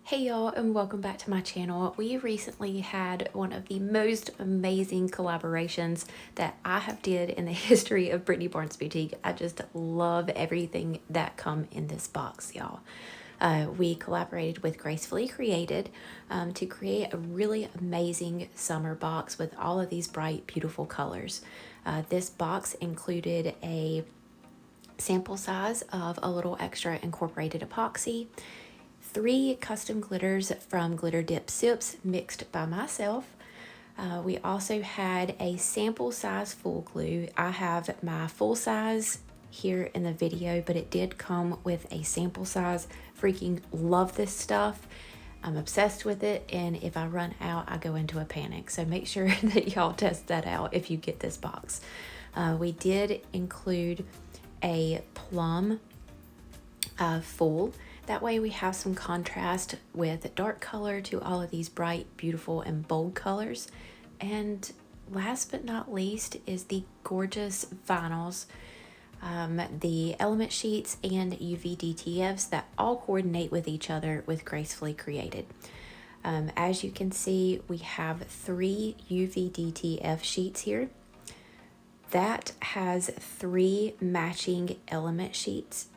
Hey y'all, and welcome back to my channel. We recently had one of the most amazing collaborations that I have did in the history of Brittany Barnes Boutique. I just love everything that come in this box, y'all. We collaborated with Gracefully Created to create a really amazing summer box with all of these bright, beautiful colors. This box included a sample size of a little extra incorporated epoxy, 3 custom glitters from Glitter Dip Sips mixed by myself. We also had a sample size full glue. I have my full size here in the video, but it did come with a sample size. Freaking love this stuff. I'm obsessed with it, and if I run out, I go into a panic. So make sure that y'all test that out if you get this box. We did include a plum full. That way we have some contrast with dark color to all of these bright, beautiful, and bold colors. And last but not least is the gorgeous vinyls, the element sheets and UV DTFs that all coordinate with each other with Gracefully Created. As you can see, we have 3 UV DTF sheets here. That has 3 matching element sheets.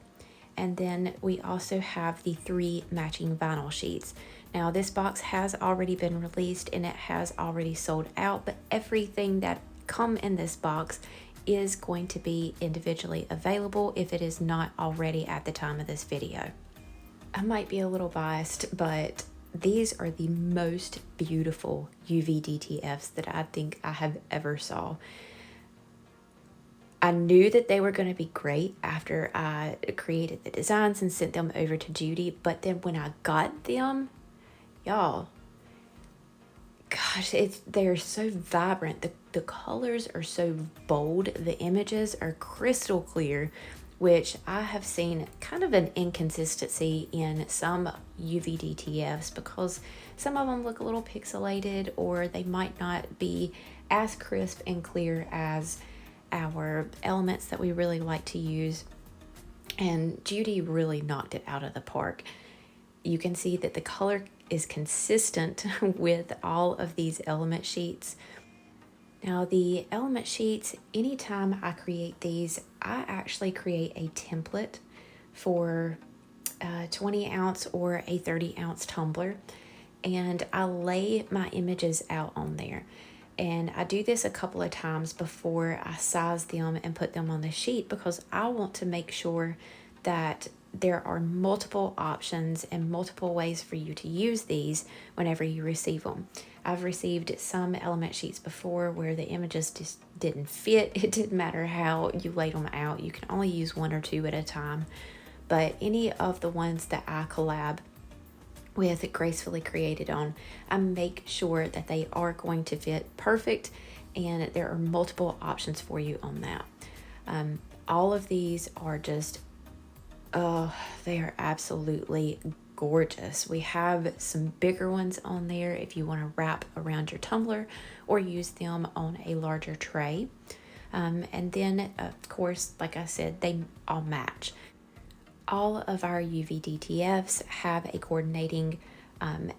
And then we also have the 3 matching vinyl sheets. Now this box has already been released and it has already sold out, but everything that come in this box is going to be individually available if it is not already at the time of this video. I might be a little biased, but these are the most beautiful UV DTFs that I think I have ever saw. I knew that they were going to be great after I created the designs and sent them over to Judy, but then when I got them, y'all, gosh, they're so vibrant. The colors are so bold. The images are crystal clear, which I have seen kind of an inconsistency in some UV DTFs because some of them look a little pixelated, or they might not be as crisp and clear as our elements that we really like to use. And Judy really knocked it out of the park. You can see that the color is consistent with all of these element sheets. Now the element sheets, anytime I create these, I actually create a template for a 20 ounce or a 30 ounce tumbler, and I lay my images out on there. And I do this a couple of times before I size them and put them on the sheet because I want to make sure that there are multiple options and multiple ways for you to use these whenever you receive them. I've received some element sheets before where the images just didn't fit. It didn't matter how you laid them out. You can only use 1 or 2 at a time. But any of the ones that I collab with Gracefully Created on, I make sure that they are going to fit perfect, and there are multiple options for you on that. All of these are just, they are absolutely gorgeous. We have some bigger ones on there if you want to wrap around your tumbler or use them on a larger tray. And then, of course, like I said, they all match. All of our UV DTFs have a coordinating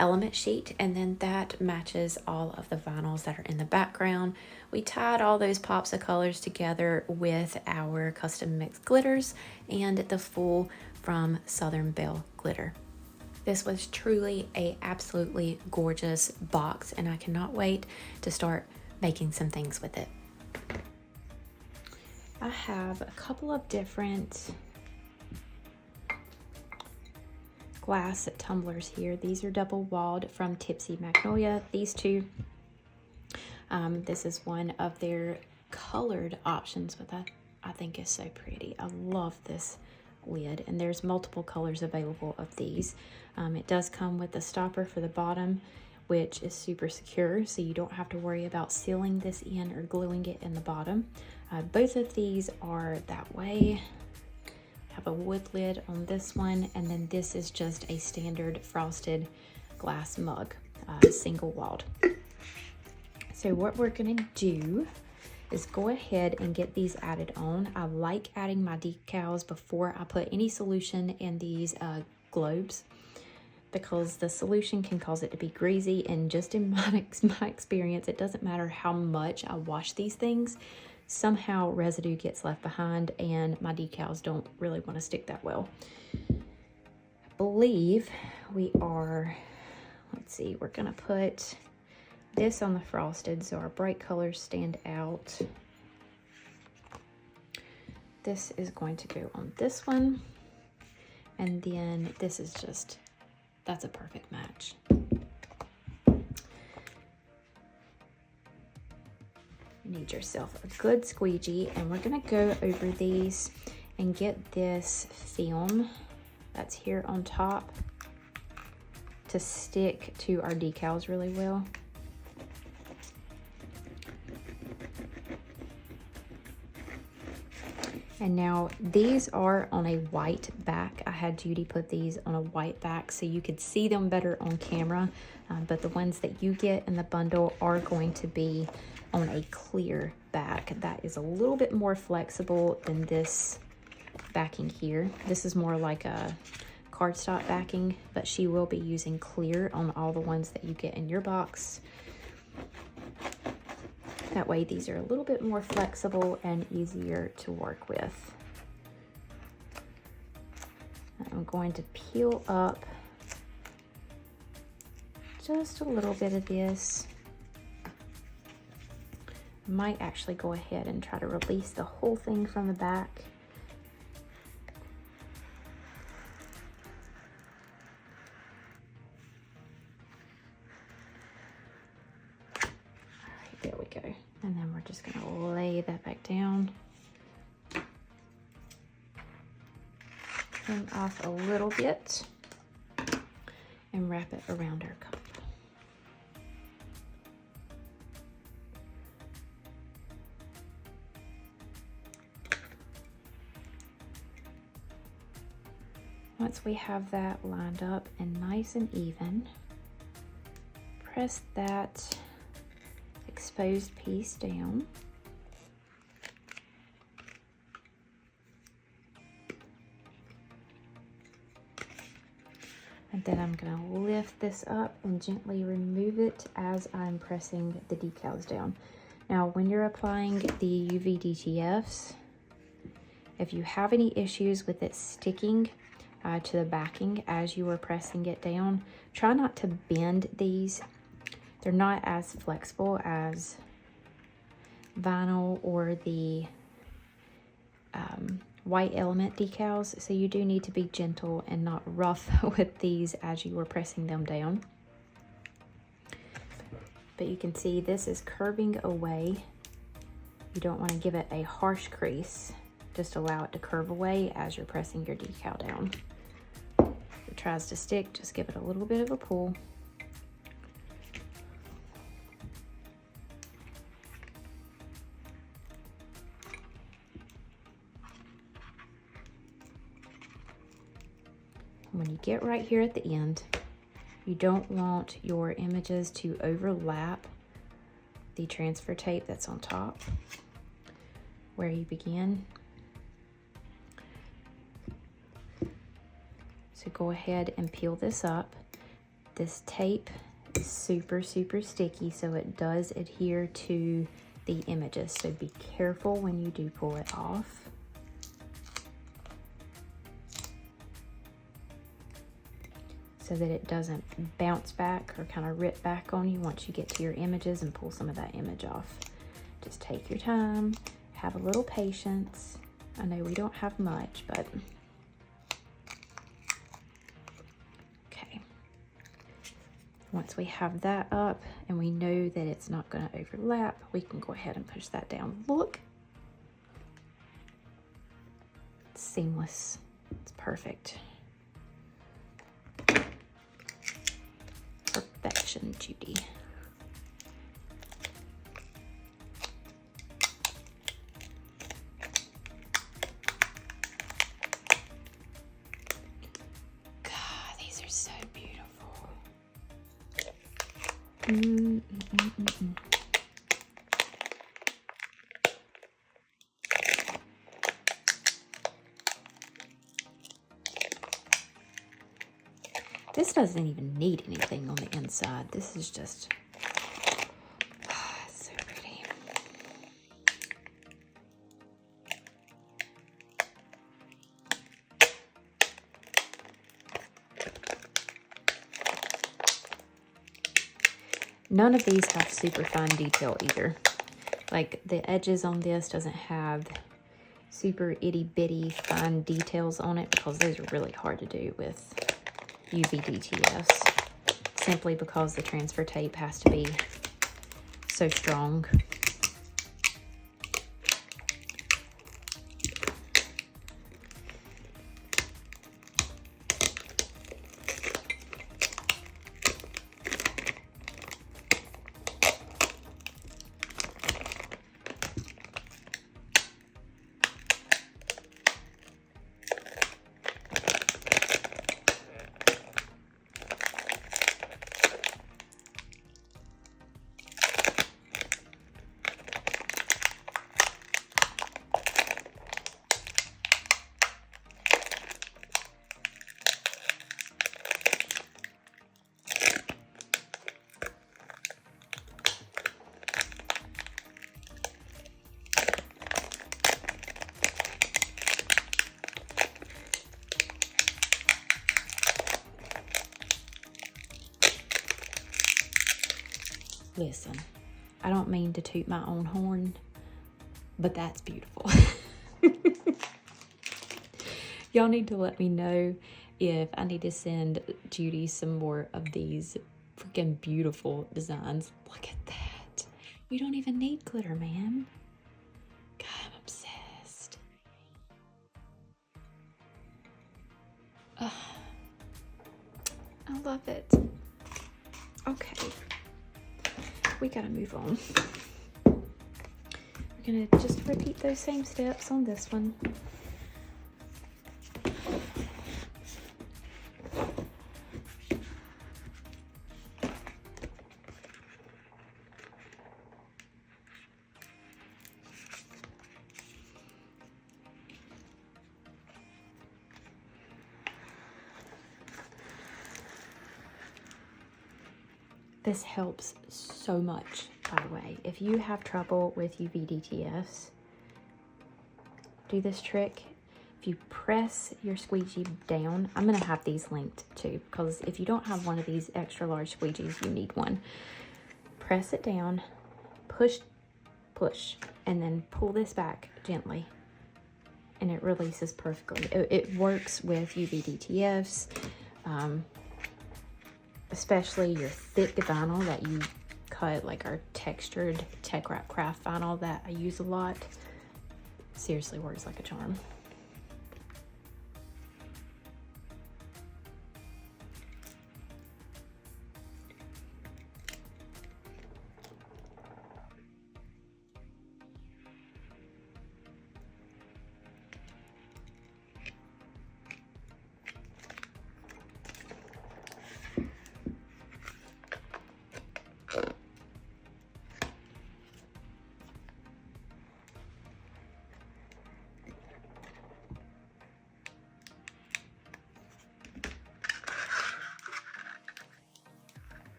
element sheet, and then that matches all of the vinyls that are in the background. We tied all those pops of colors together with our custom mixed glitters and the full from Southern Belle Glitter. This was truly a absolutely gorgeous box, and I cannot wait to start making some things with it. I have a couple of different glass tumblers here. These are double walled from TIPSY Magnolia. These two, this is one of their colored options, but that I think is so pretty. I love this lid, and there's multiple colors available of these. It does come with a stopper for the bottom, which is super secure, so you don't have to worry about sealing this in or gluing it in the bottom. Both of these are that way. Have a wood lid on this one, and then this is just a standard frosted glass mug, single walled. So what we're gonna do is go ahead and get these added on. I like adding my decals before I put any solution in these globes. because the solution can cause it to be greasy, and just in my experience, it doesn't matter how much I wash these things, somehow residue gets left behind and my decals don't really want to stick that well. I believe we are, let's see, we're gonna put this on the frosted so our bright colors stand out. This is going to go on this one, and then this is just, that's a perfect match. You need yourself a good squeegee, and we're gonna go over these and get this film that's here on top to stick to our decals really well. And now these are on a white back. I had Judy put these on a white back so you could see them better on camera, but the ones that you get in the bundle are going to be on a clear back. That is a little bit more flexible than this backing here. This is more like a cardstock backing, but she will be using clear on all the ones that you get in your box. That way these are a little bit more flexible and easier to work with. I'm going to peel up just a little bit of this. I might actually go ahead and try to release the whole thing from the back. There we go. And then we're just going to lay that back down. Trim off a little bit and wrap it around our cup. Once we have that lined up and nice and even, press that exposed piece down. And then I'm going to lift this up and gently remove it as I'm pressing the decals down. Now, when you're applying the UV DTFs, if you have any issues with it sticking to the backing as you are pressing it down, try not to bend these. They're not as flexible as vinyl or the white element decals, so you do need to be gentle and not rough with these as you are pressing them down. But you can see this is curving away. You don't want to give it a harsh crease, just allow it to curve away as you're pressing your decal down. If it tries to stick, just give it a little bit of a pull. When you get right here at the end, you don't want your images to overlap the transfer tape that's on top where you begin. So go ahead and peel this up. This tape is super, super sticky, so it does adhere to the images. So be careful when you do pull it off. So that it doesn't bounce back or kind of rip back on you once you get to your images and pull some of that image off. Just take your time, have a little patience. I know we don't have much, but okay. Once we have that up and we know that it's not going to overlap, we can go ahead and push that down. Look, it's seamless, it's perfect. Perfection, Judy. God, these are so beautiful. This doesn't even need anything on the inside. This is just so pretty. None of these have super fine detail either. Like the edges on this doesn't have super itty bitty fine details on it because those are really hard to do with UV DTFs, simply because the transfer tape has to be so strong. Listen, I don't mean to toot my own horn, but that's beautiful. Y'all need to let me know if I need to send Judy some more of these freaking beautiful designs. Look at that. You don't even need glitter, man. God, I'm obsessed. I love it. Okay. We gotta move on. We're gonna just repeat those same steps on this one. This helps so much, by the way. If you have trouble with UV DTFs, do this trick. If you press your squeegee down, I'm gonna have these linked too, because if you don't have one of these extra large squeegees, you need one. Press it down, push, push, and then pull this back gently, and it releases perfectly. It works with UV DTFs, especially your thick vinyl that you cut, like our textured Tech Wrap Craft vinyl that I use a lot. Seriously works like a charm.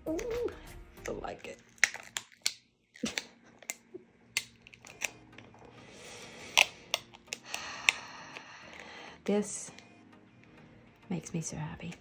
Ooh, I like it. This makes me so happy.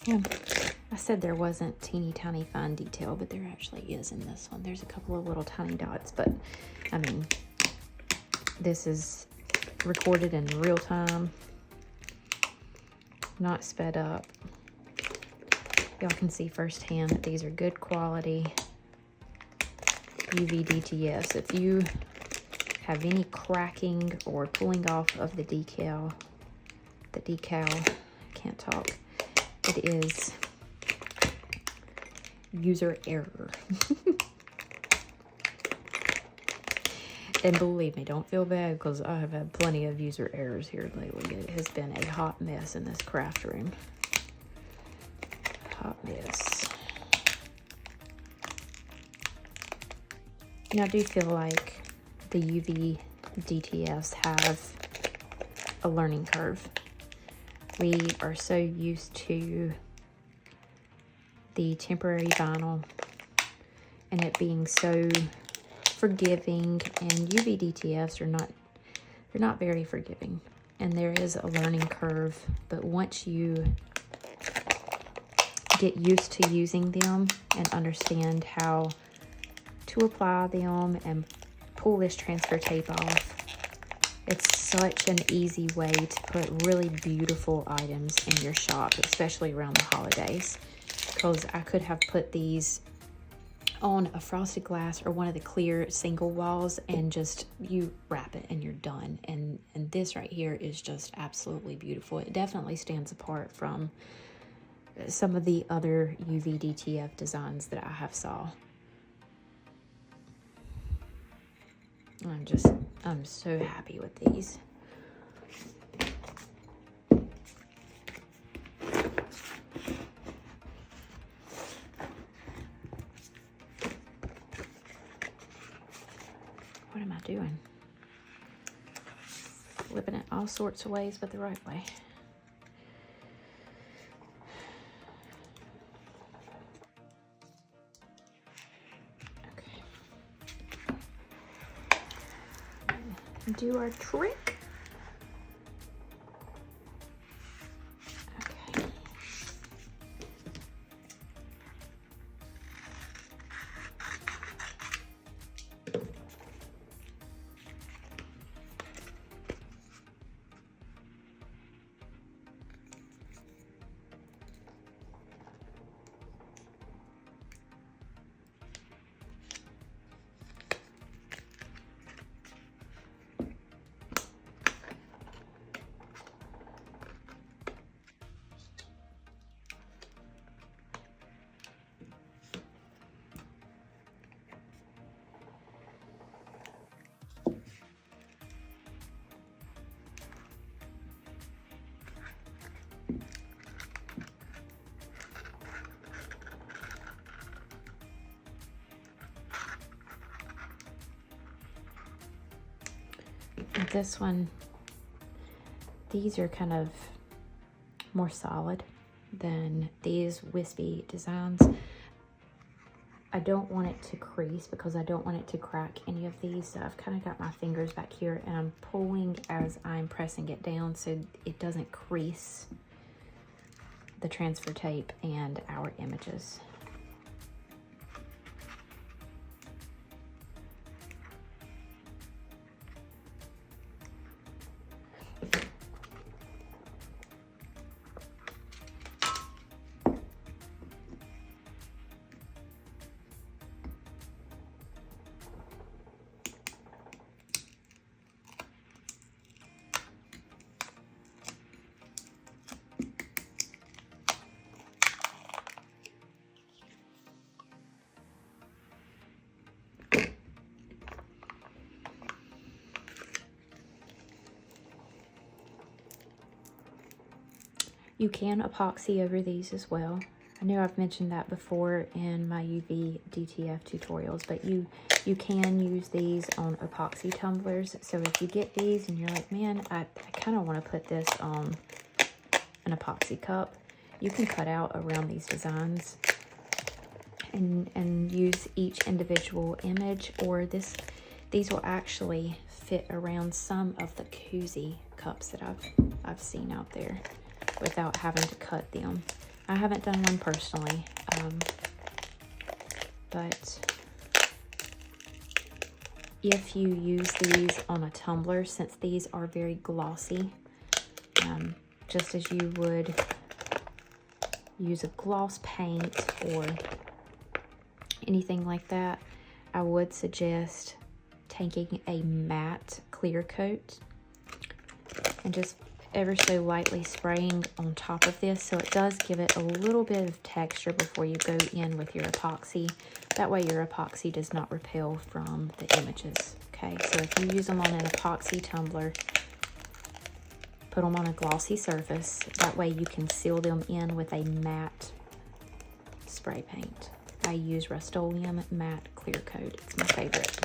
And I said there wasn't teeny tiny fine detail, but there actually is in this one. There's a couple of little tiny dots, but I mean, this is recorded in real time, not sped up. Y'all can see firsthand that these are good quality UV DTFs. If you have any cracking or pulling off of the decal, I can't talk, it is user error. And believe me, don't feel bad, because I have had plenty of user errors here lately. It has been a hot mess in this craft room. Hot mess. And I do feel like the UV DTFs have a learning curve. We are so used to the temporary vinyl and it being so forgiving, and UV DTFs are not very forgiving, and there is a learning curve. But once you get used to using them and understand how to apply them and pull this transfer tape off, it's such an easy way to put really beautiful items in your shop, especially around the holidays. Because I could have put these on a frosted glass or one of the clear single walls, and just you wrap it and you're done. And this right here is just absolutely beautiful. It definitely stands apart from some of the other UV DTF designs that I have saw. I'm so happy with these. What am I doing? Flipping it all sorts of ways, but the right way. Okay. Do our trick. Okay. This one, these are kind of more solid than these wispy designs. I don't want it to crease because I don't want it to crack any of these. So I've kind of got my fingers back here and I'm pulling as I'm pressing it down so it doesn't crease the transfer tape and our images. You can epoxy over these as well. I know I've mentioned that before in my UV DTF tutorials, but you can use these on epoxy tumblers. So if you get these and you're like, man, I kind of want to put this on an epoxy cup, you can cut out around these designs and use each individual image, or these will actually fit around some of the koozie cups that I've seen out there without having to cut them. I haven't done one personally, but if you use these on a tumbler, since these are very glossy, just as you would use a gloss paint or anything like that, I would suggest taking a matte clear coat and just ever so lightly spraying on top of this, so it does give it a little bit of texture before you go in with your epoxy. That way your epoxy does not repel from the images. Okay, so if you use them on an epoxy tumbler, put them on a glossy surface. That way you can seal them in with a matte spray paint. I use Rust-Oleum Matte Clear Coat. It's my favorite.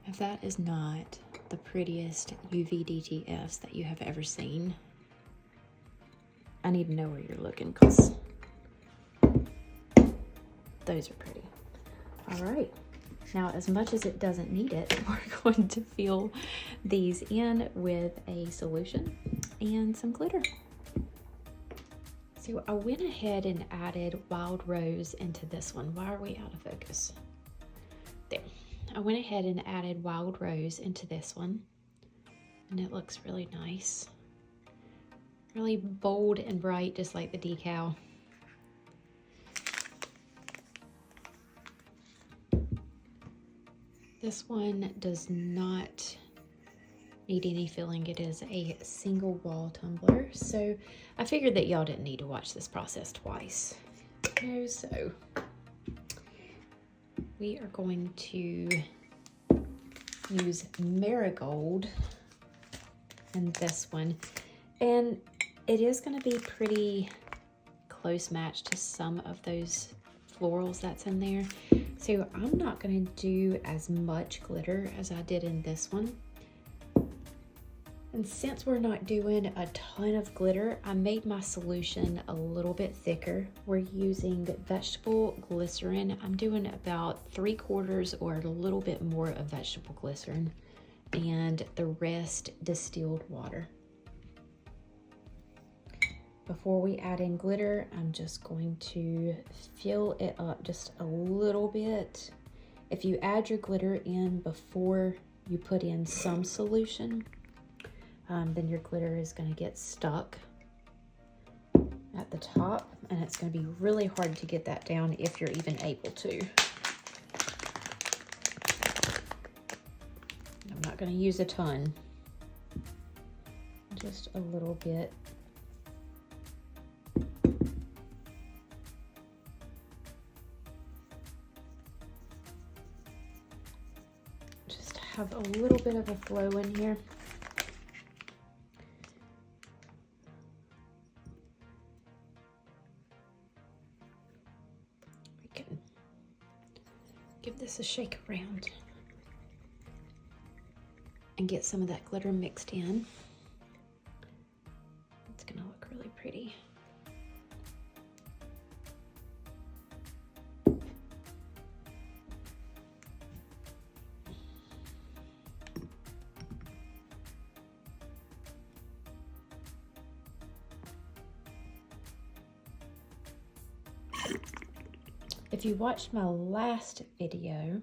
If that is not the prettiest UV DTFs that you have ever seen, I need to know where you're looking, because those are pretty. All right, now as much as it doesn't need it, we're going to fill these in with a solution and some glitter. So I went ahead and added Wild Rose into this one. Why are we out of focus? There. I went ahead and added Wild Rose into this one, and it looks really nice. Really bold and bright, just like the decal. This one does not need any filling. It is a single wall tumbler, so I figured that y'all didn't need to watch this process twice. So we are going to use Marigold in this one, and it is going to be pretty close match to some of those florals that's in there. So I'm not going to do as much glitter as I did in this one. And since we're not doing a ton of glitter, I made my solution a little bit thicker. We're using vegetable glycerin. I'm doing about 3/4 or a little bit more of vegetable glycerin, and the rest distilled water. Before we add in glitter, I'm just going to fill it up just a little bit. If you add your glitter in before you put in some solution, then your glitter is going to get stuck at the top, and it's going to be really hard to get that down if you're even able to. I'm not going to use a ton, just a little bit. Just have a little bit of a flow in here. Give this a shake around and get some of that glitter mixed in. It's gonna look really pretty. If you watched my last video,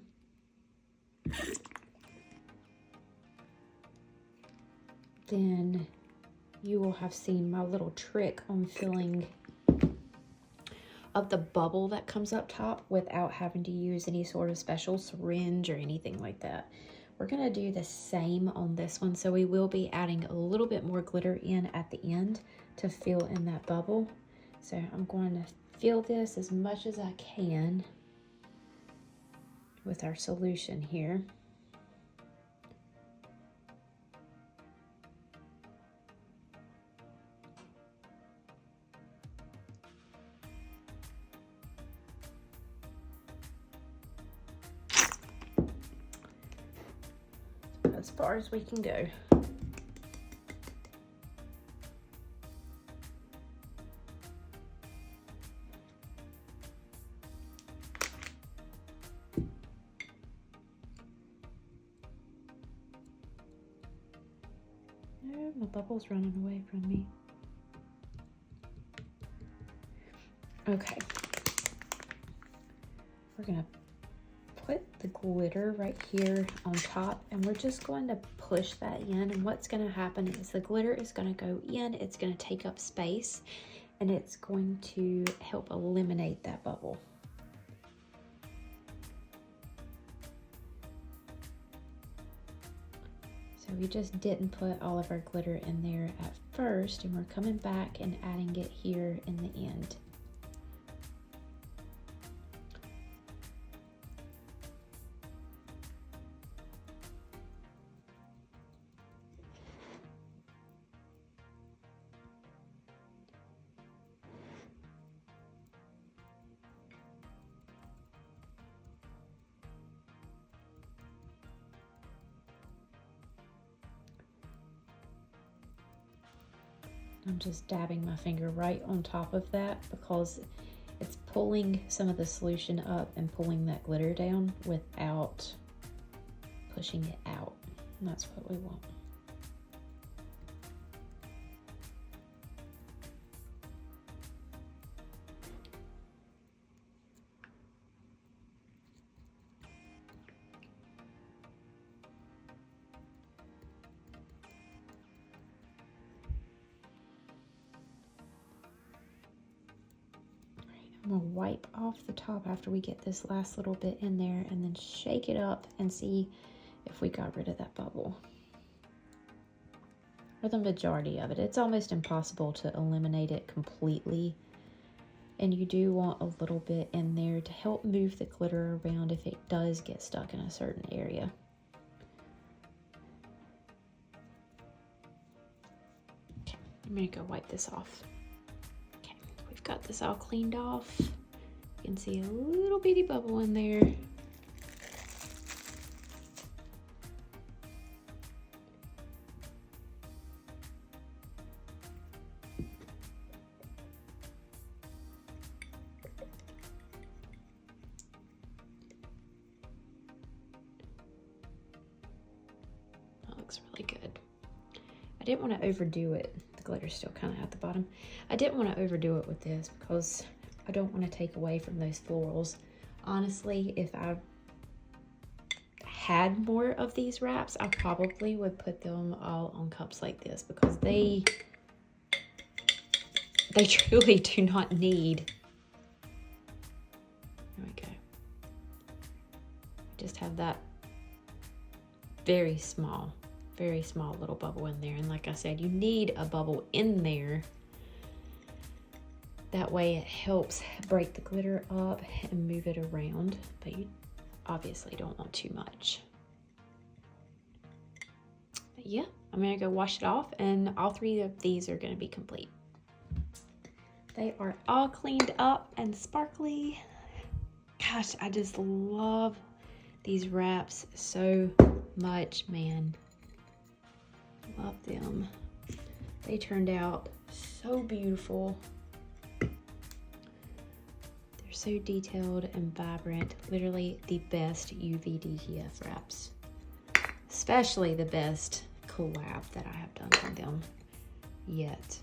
then you will have seen my little trick on filling up the bubble that comes up top without having to use any sort of special syringe or anything like that. We're gonna do the same on this one, so we will be adding a little bit more glitter in at the end to fill in that bubble. So I'm going to fill this as much as I can with our solution here. As far as we can go. No, my bubble's running away from me. Okay. We're gonna put the glitter right here on top, and we're just going to push that in, and what's going to happen is the glitter is going to go in, it's going to take up space, and it's going to help eliminate that bubble. So we just didn't put all of our glitter in there at first, and we're coming back and adding it here in the end. I'm just dabbing my finger right on top of that because it's pulling some of the solution up and pulling that glitter down without pushing it out. And that's what we want. I'm gonna wipe off the top after we get this last little bit in there, and then shake it up and see if we got rid of that bubble. Or the majority of it. It's almost impossible to eliminate it completely. And you do want a little bit in there to help move the glitter around if it does get stuck in a certain area. Okay, I'm gonna go wipe this off. Got this all cleaned off. You can see a little bitty bubble in there. That looks really good. I didn't want to overdo it. Glitter's still kind of at the bottom. I didn't want to overdo it with this because I don't want to take away from those florals. Honestly, if I had more of these wraps, I probably would put them all on cups like this because they truly do not need. There we go. Just have that very small little bubble in there, and like I said, you need a bubble in there. That way it helps break the glitter up and move it around, but you obviously don't want too much. But yeah, I'm gonna go wash it off, and all three of these are gonna be complete. They are all cleaned up and sparkly. Gosh, I just love these wraps so much, man. Love them. They turned out so beautiful. They're so detailed and vibrant. Literally the best UV DTF wraps. Especially the best collab that I have done from them yet.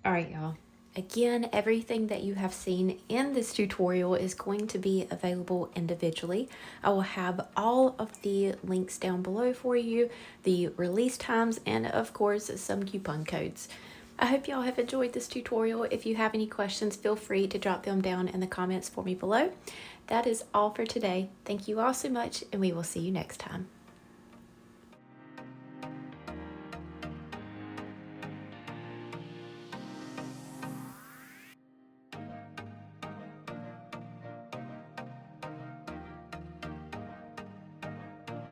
All right, y'all. Again, everything that you have seen in this tutorial is going to be available individually. I will have all of the links down below for you, the release times, and of course, some coupon codes. I hope y'all have enjoyed this tutorial. If you have any questions, feel free to drop them down in the comments for me below. That is all for today. Thank you all so much, and we will see you next time.